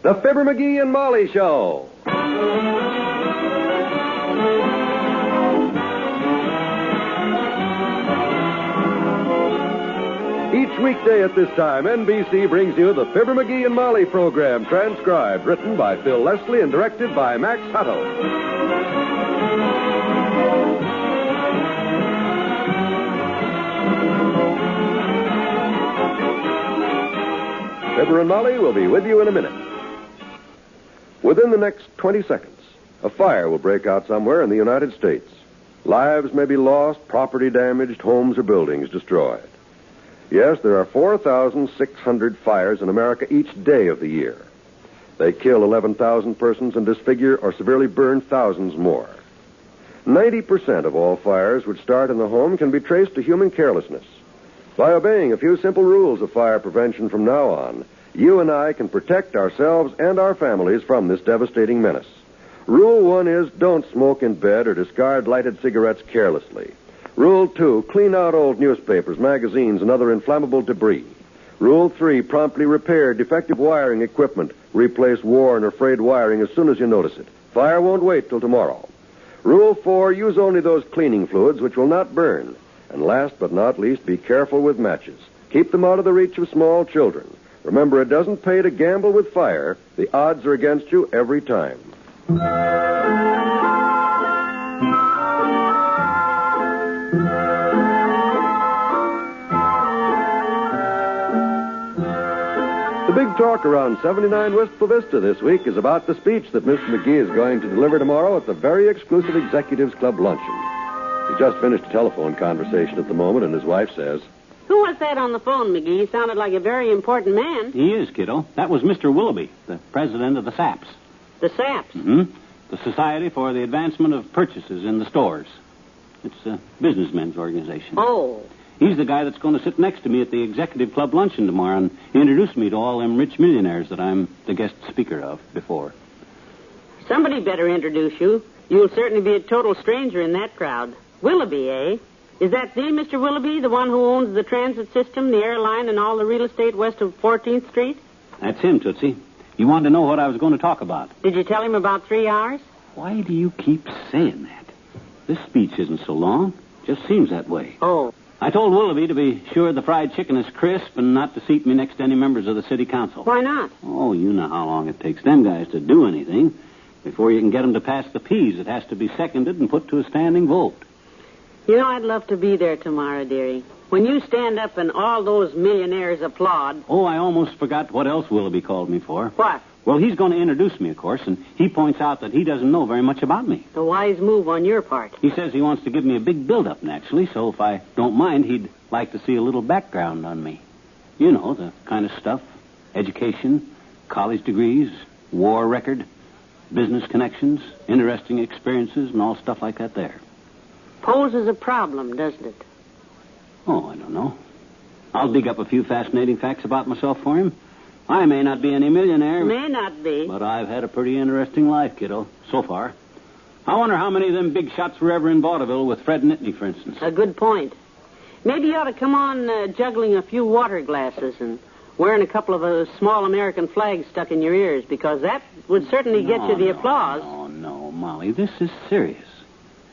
The Fibber McGee and Molly Show. Each weekday at this time, NBC brings you the Fibber McGee and Molly program, transcribed, written by Phil Leslie and directed by Max Hutto. Fibber and Molly will be with you in a minute. Within the next 20 seconds, a fire will break out somewhere in the United States. Lives may be lost, property damaged, homes or buildings destroyed. Yes, there are 4,600 fires in America each day of the year. They kill 11,000 persons and disfigure or severely burn thousands more. 90% of all fires which start in the home can be traced to human carelessness. By obeying a few simple rules of fire prevention from now on, you and I can protect ourselves and our families from this devastating menace. Rule 1 is don't smoke in bed or discard lighted cigarettes carelessly. Rule 2, clean out old newspapers, magazines, and other inflammable debris. Rule 3, promptly repair defective wiring equipment. Replace worn or frayed wiring as soon as you notice it. Fire won't wait till tomorrow. Rule 4, use only those cleaning fluids which will not burn. And last but not least, be careful with matches. Keep them out of the reach of small children. Remember, it doesn't pay to gamble with fire. The odds are against you every time. The big talk around 79 Wistful Vista this week is about the speech that Mr. McGee is going to deliver tomorrow at the very exclusive Executives Club Luncheon. He just finished a telephone conversation at the moment, and his wife says, "Who was that on the phone, McGee? He sounded like a very important man." He is, kiddo. That was Mr. Willoughby, the president of the SAPS. The SAPS? Mm-hmm. The Society for the Advancement of Purchases in the Stores. It's a businessmen's organization. Oh. He's the guy that's going to sit next to me at the Executive Club Luncheon tomorrow and introduce me to all them rich millionaires that I'm the guest speaker of before. Somebody better introduce you. You'll certainly be a total stranger in that crowd. Willoughby, eh? Is that the Mr. Willoughby, the one who owns the transit system, the airline, and all the real estate west of 14th Street? That's him, Tootsie. You wanted to know what I was going to talk about. Did you tell him about 3 hours? Why do you keep saying that? This speech isn't so long. Just seems that way. Oh. I told Willoughby to be sure the fried chicken is crisp and not to seat me next to any members of the city council. Why not? Oh, you know how long it takes them guys to do anything. Before you can get them to pass the peas, it has to be seconded and put to a standing vote. You know, I'd love to be there tomorrow, dearie. When you stand up and all those millionaires applaud. Oh, I almost forgot what else Willoughby called me for. What? Well, he's going to introduce me, of course, and he points out that he doesn't know very much about me. A wise move on your part. He says he wants to give me a big build-up, naturally, so if I don't mind, he'd like to see a little background on me. You know, the kind of stuff. Education, college degrees, war record, business connections, interesting experiences, and all stuff like that there. Poses a problem, doesn't it? Oh, I don't know. I'll dig up a few fascinating facts about myself for him. I may not be any millionaire. May not be. But I've had a pretty interesting life, kiddo, so far. I wonder how many of them big shots were ever in vaudeville with Fred Nittany, for instance. A good point. Maybe you ought to come on juggling a few water glasses and wearing a couple of small American flags stuck in your ears, because that would certainly get you the applause. No, Molly, this is serious.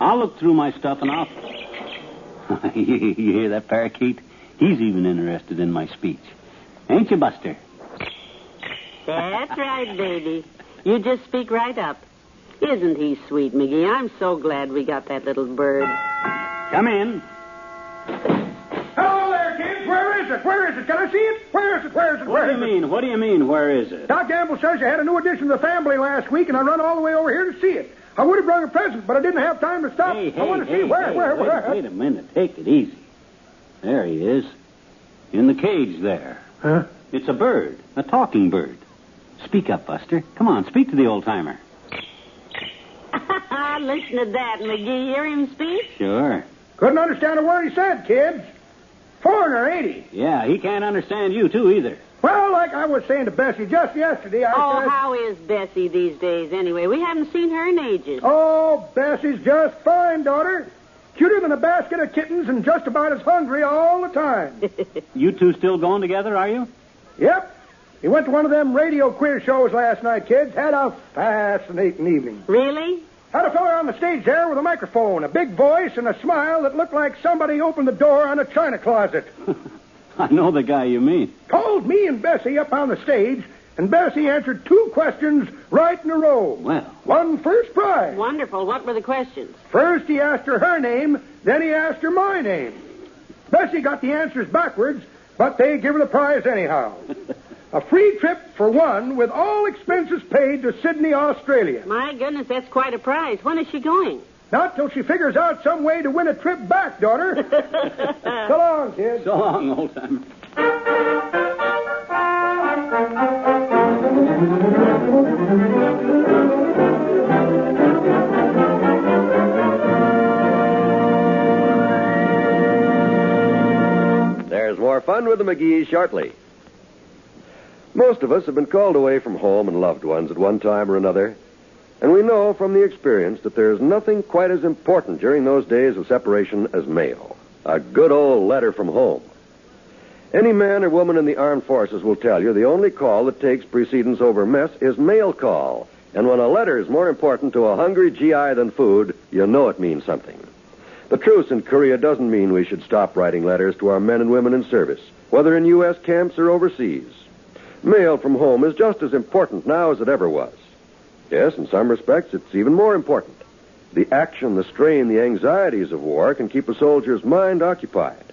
I'll look through my stuff and I'll... You hear that parakeet? He's even interested in my speech. Ain't you, Buster? That's right, baby. You just speak right up. Isn't he sweet, McGee? I'm so glad we got that little bird. Come in. Hello there, kids. Where is it? Where is it? Can I see it? Where is it? Where is it? What do you mean? What do you mean, where is it? Doc Gamble says you had a new addition to the family last week, and I run all the way over here to see it. I would have brought a present, but I didn't have time to stop. I want to see where. Wait a minute. Take it easy. There he is. In the cage there. Huh? It's a bird. A talking bird. Speak up, Buster. Come on, speak to the old-timer. Listen to that, McGee. Hear him speak? Sure. Couldn't understand a word he said, kids. Foreigner, ain't he? Yeah, he can't understand you, too, either. Well, like I was saying to Bessie just yesterday, I said... how is Bessie these days, anyway? We haven't seen her in ages. Oh, Bessie's just fine, daughter. Cuter than a basket of kittens and just about as hungry all the time. You two still going together, are you? Yep. He went to one of them radio quiz shows last night, kids. Had a fascinating evening. Really? Had a fella on the stage there with a microphone, a big voice, and a smile that looked like somebody opened the door on a china closet. I know the guy you mean. Called me and Bessie up on the stage, and Bessie answered 2 questions right in a row. Well. Won first prize. Wonderful. What were the questions? First, he asked her name, then he asked her my name. Bessie got the answers backwards, but they give her the prize anyhow. A free trip for one with all expenses paid to Sydney, Australia. My goodness, that's quite a prize. When is she going? Not till she figures out some way to win a trip back, daughter. So long, kid. So long, old timer. There's more fun with the McGees shortly. Most of us have been called away from home and loved ones at one time or another, and we know from the experience that there's nothing quite as important during those days of separation as mail. A good old letter from home. Any man or woman in the armed forces will tell you the only call that takes precedence over mess is mail call. And when a letter is more important to a hungry GI than food, you know it means something. The truce in Korea doesn't mean we should stop writing letters to our men and women in service, whether in U.S. camps or overseas. Mail from home is just as important now as it ever was. Yes, in some respects, it's even more important. The action, the strain, the anxieties of war can keep a soldier's mind occupied.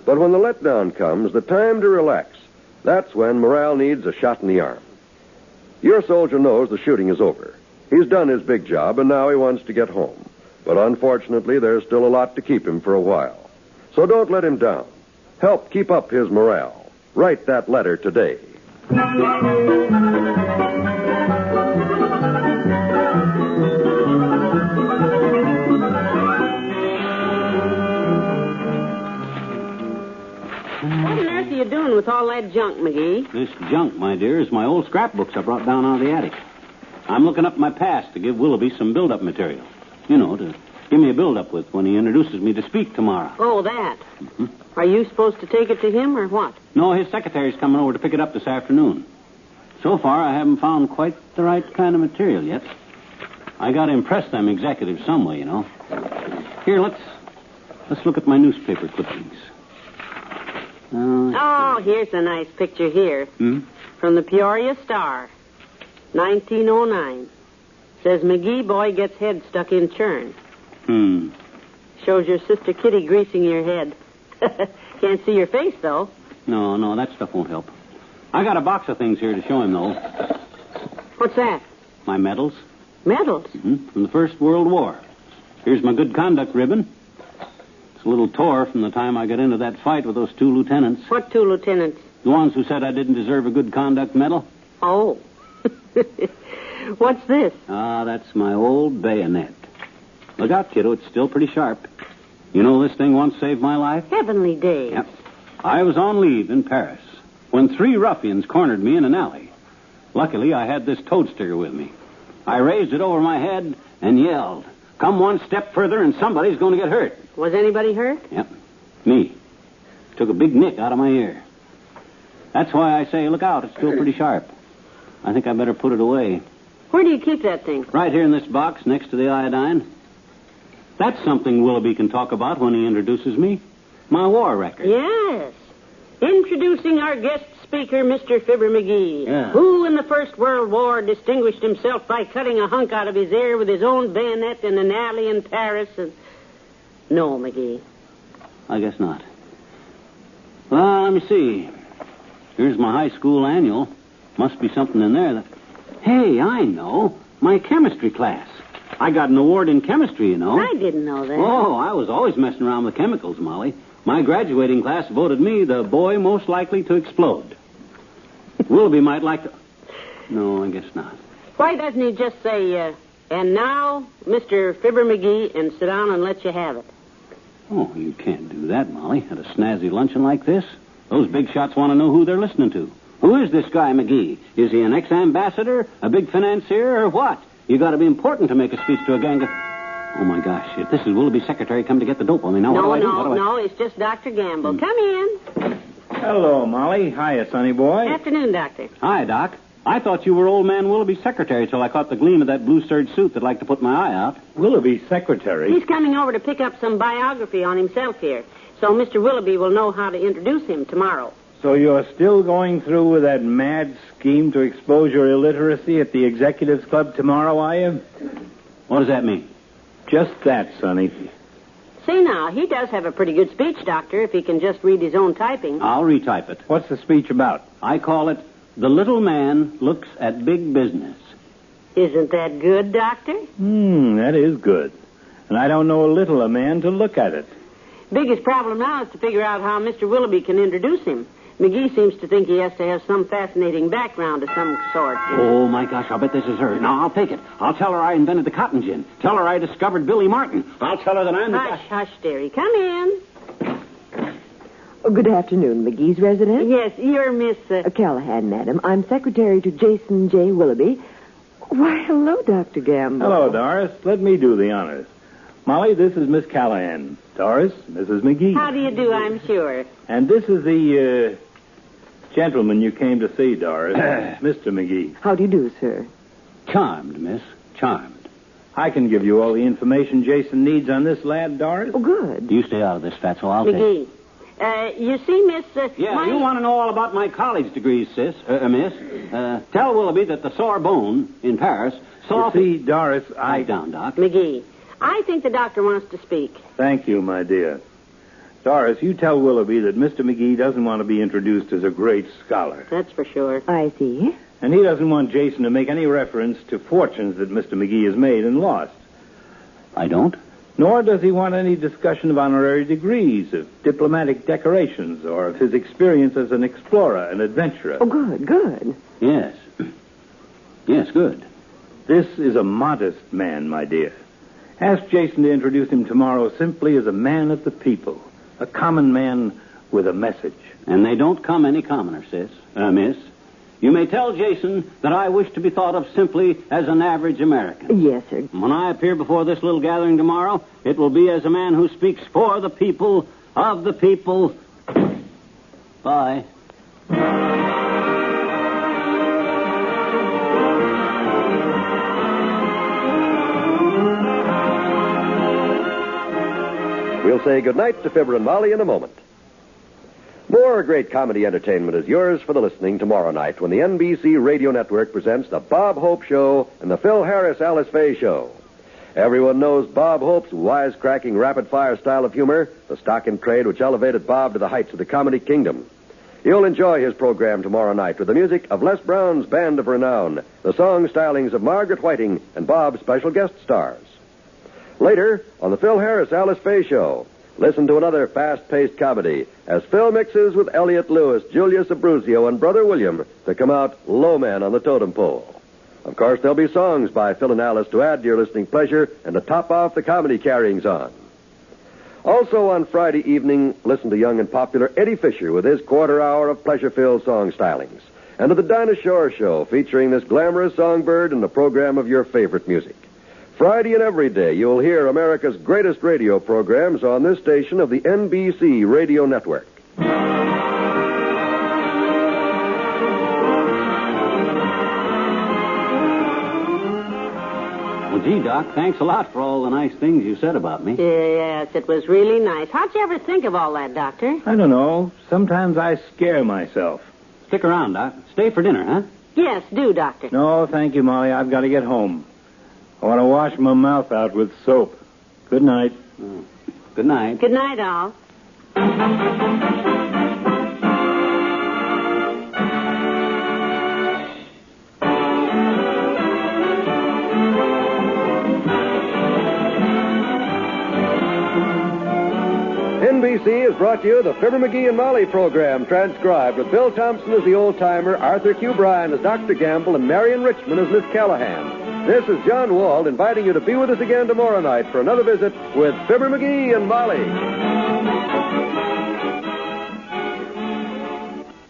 But when the letdown comes, the time to relax, that's when morale needs a shot in the arm. Your soldier knows the shooting is over. He's done his big job, and now he wants to get home. But unfortunately, there's still a lot to keep him for a while. So don't let him down. Help keep up his morale. Write that letter today. You doing with all that junk, McGee? This junk, my dear, is my old scrapbooks I brought down out of the attic. I'm looking up my past to give Willoughby some build-up material. You know, to give me a build-up with when he introduces me to speak tomorrow. Oh, that. Mm-hmm. Are you supposed to take it to him or what? No, his secretary's coming over to pick it up this afternoon. So far, I haven't found quite the right kind of material yet. I got to impress them executives some way, you know. Here, let's look at my newspaper clippings. Oh, here's a nice picture here. From the Peoria Star, 1909. Says McGee boy gets head stuck in churn. Shows your sister Kitty greasing your head. Can't see your face, though. No, that stuff won't help. I got a box of things here to show him, though. What's that? My medals. Medals? From the First World War. Here's my good conduct ribbon. It's a little tore from the time I got into that fight with those 2 lieutenants. What 2 lieutenants? The ones who said I didn't deserve a good conduct medal. Oh. What's this? That's my old bayonet. Look out, kiddo. It's still pretty sharp. You know this thing once saved my life? Heavenly days. Yep. I was on leave in Paris when 3 ruffians cornered me in an alley. Luckily, I had this toadsticker with me. I raised it over my head and yelled, "Come one step further and somebody's going to get hurt." Was anybody hurt? Yep. Me. Took a big nick out of my ear. That's why I say, look out, it's still pretty sharp. I think I better put it away. Where do you keep that thing? Right here in this box next to the iodine. That's something Willoughby can talk about when he introduces me. My war record. Yes. Introducing our guest speaker, Mr. Fibber McGee, Yeah. who in the First World War distinguished himself by cutting a hunk out of his ear with his own bayonet in an alley in Paris. No, McGee. I guess not. Well, let me see. Here's my high school annual. Must be something in there that... Hey, I know. My chemistry class. I got an award in chemistry, you know. I didn't know that. Oh, I was always messing around with chemicals, Molly. My graduating class voted me the boy most likely to explode. Willoughby might like to... No, I guess not. Why doesn't he just say, and now, Mr. Fibber McGee, and sit down and let you have it? Oh, you can't do that, Molly, at a snazzy luncheon like this. Those big shots want to know who they're listening to. Who is this guy, McGee? Is he an ex-ambassador, a big financier, or what? You got to be important to make a speech to a gang of... Oh, my gosh. If this is Willoughby's secretary come to get the dope on me, now what do I do? No, it's just Dr. Gamble. Come in. Hello, Molly. Hiya, sonny boy. Afternoon, Doctor. Hi, Doc. I thought you were old man Willoughby's secretary till I caught the gleam of that blue serge suit that'd like to put my eye out. Willoughby's secretary? He's coming over to pick up some biography on himself here, so Mr. Willoughby will know how to introduce him tomorrow. So you're still going through with that mad scheme to expose your illiteracy at the Executives Club tomorrow, are you? What does that mean? Just that, sonny. See now, he does have a pretty good speech, Doctor, if he can just read his own typing. I'll retype it. What's the speech about? I call it, The Little Man Looks at Big Business. Isn't that good, Doctor? That is good. And I don't know a little a man to look at it. Biggest problem now is to figure out how Mr. Willoughby can introduce him. McGee seems to think he has to have some fascinating background of some sort. Oh, my gosh, I'll bet this is her. Now, I'll take it. I'll tell her I invented the cotton gin. Tell her I discovered Billy Martin. I'll tell her that I'm the guy. Hush, dearie. Come in. Oh, good afternoon, McGee's residence. Yes, you're Miss... Callahan, madam. I'm secretary to Jason J. Willoughby. Why, hello, Dr. Gamble. Hello, Doris. Let me do the honors. Molly, this is Miss Callahan. Doris, Mrs. McGee. How do you do, I'm sure. And this is the, gentleman you came to see, Doris. Mr. McGee. How do you do, sir? Charmed, miss. Charmed. I can give you all the information Jason needs on this lad, Doris. Oh, good. You stay out of this, Fatso. I'll take McGee, you see, Miss... Yeah, you want to know all about my college degrees, miss. Tell Willoughby that the Sorbonne in Paris saw... You see, Doris, Lie down, Doc. McGee, I think the doctor wants to speak. Thank you, my dear. Doris, you tell Willoughby that Mr. McGee doesn't want to be introduced as a great scholar. That's for sure. I see. And he doesn't want Jason to make any reference to fortunes that Mr. McGee has made and lost. I don't? Nor does he want any discussion of honorary degrees, of diplomatic decorations, or of his experience as an explorer and adventurer. Oh, good, good. Yes. Yes, good. This is a modest man, my dear. Ask Jason to introduce him tomorrow simply as a man of the people, a common man with a message. And they don't come any commoner, miss. You may tell Jason that I wish to be thought of simply as an average American. Yes, sir. When I appear before this little gathering tomorrow, it will be as a man who speaks for the people, of the people. Bye. We'll say goodnight to Fibber and Molly in a moment. More great comedy entertainment is yours for the listening tomorrow night when the NBC Radio Network presents the Bob Hope Show and the Phil Harris Alice Faye Show. Everyone knows Bob Hope's wisecracking, rapid-fire style of humor, the stock in trade which elevated Bob to the heights of the comedy kingdom. You'll enjoy his program tomorrow night with the music of Les Brown's Band of Renown, the song stylings of Margaret Whiting, and Bob's special guest stars. Later, on the Phil Harris Alice Faye Show, listen to another fast-paced comedy as Phil mixes with Elliot Lewis, Julius Abruzio, and Brother William to come out low man on the totem pole. Of course, there'll be songs by Phil and Alice to add to your listening pleasure and to top off the comedy carryings on. Also on Friday evening, listen to young and popular Eddie Fisher with his quarter hour of pleasure-filled song stylings, and to the Dinah Shore Show featuring this glamorous songbird and a program of your favorite music. Friday and every day, you'll hear America's greatest radio programs on this station of the NBC Radio Network. Well, gee, Doc, thanks a lot for all the nice things you said about me. Yes, it was really nice. How'd you ever think of all that, Doctor? I don't know. Sometimes I scare myself. Stick around, Doc. Stay for dinner, huh? Yes, do, Doctor. No, thank you, Molly. I've got to get home. I want to wash my mouth out with soap. Good night. Good night. Good night, all. NBC has brought you the Fibber McGee and Molly program, transcribed with Bill Thompson as the old-timer, Arthur Q. Bryan as Dr. Gamble, and Marion Richmond as Miss Callahan. This is John Wald inviting you to be with us again tomorrow night for another visit with Fibber McGee and Molly.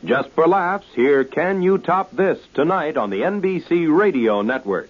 Just for laughs, hear Can You Top This tonight on the NBC Radio Network.